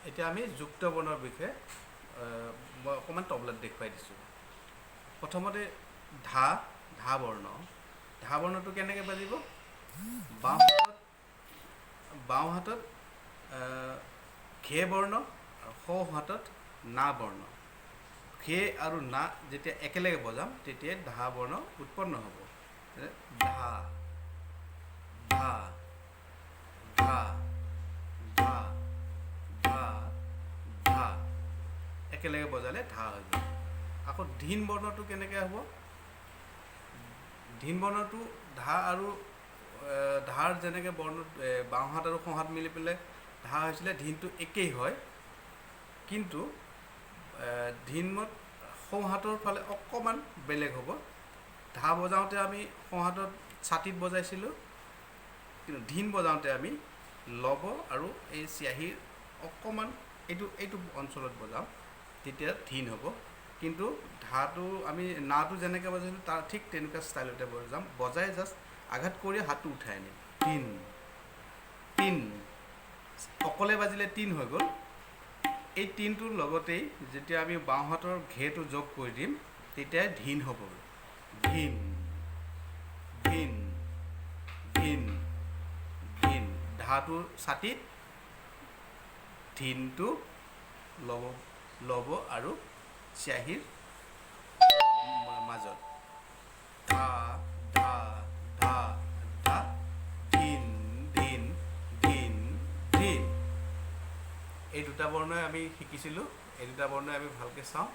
এতিয়া আমি যুক্ত বৰ্ণৰ বিষয়ে মই অকণমান তবলাত দেখুৱাই দিছোঁ। প্ৰথমতে ধা বৰ্ণটো কেনেকৈ বাজিব? বাওঁ হাতত ঘে বৰ্ণ আৰু সোঁ হাতত না বৰ্ণ। ঘে আৰু না যেতিয়া একেলগে বজাম তেতিয়া ধা বৰ্ণ উৎপন্ন হ'ব। ধা ধা ধা ধা ধা ধা একেলগে বজালে ধা হৈ যাব। আকৌ ধীন বৰ্ণটো কেনেকৈ হ'ব? ধীন বৰ্ণটো ধা আৰু ধাৰ যেনেকৈ বৰ্ণ বাওঁহাত আৰু সোঁহাত মিলি পেলাই ধা হৈছিলে, ধীনটো একেই হয়, কিন্তু ধীনত সোঁহাতৰ ফালে অকণমান বেলেগ হ'ব। ধা বজাওঁতে আমি সোঁহাতত ছাতিত বজাইছিলোঁ, কিন্তু ধীন বজাওঁতে আমি লব আৰু এই চিয়াহীৰ অকণমান এইটো অঞ্চলত বজাওঁ, তেতিয়া ধীন হ'ব। কিন্তু ধাটো আমি নাটো যেনেকৈ বজাইছিলোঁ তাৰ ঠিক তেনেকুৱা ষ্টাইলতে বজাম। বজাই জাষ্ট আঘাত কৰি হাতটো উঠাই আনিম। তিন অকলে বাজিলে তিন হৈ গ'ল। এই তিনটোৰ লগতেই যেতিয়া আমি বাওঁহাতৰ ঘেটো যোগ কৰি দিম তেতিয়াই ধীন হ'ব। ধীন ধীন ধীন ধীন ধাটোৰ ছাতিত, ধীনটো লব আৰু চিয়াহীৰ মাজত। ধা ধা ধা ধা ধীন ধীন ধীন ধীন। এই দুটা বৰ্ণই আমি শিকিছিলোঁ। এই দুটা বৰ্ণই আমি ভালকৈ চাওঁ।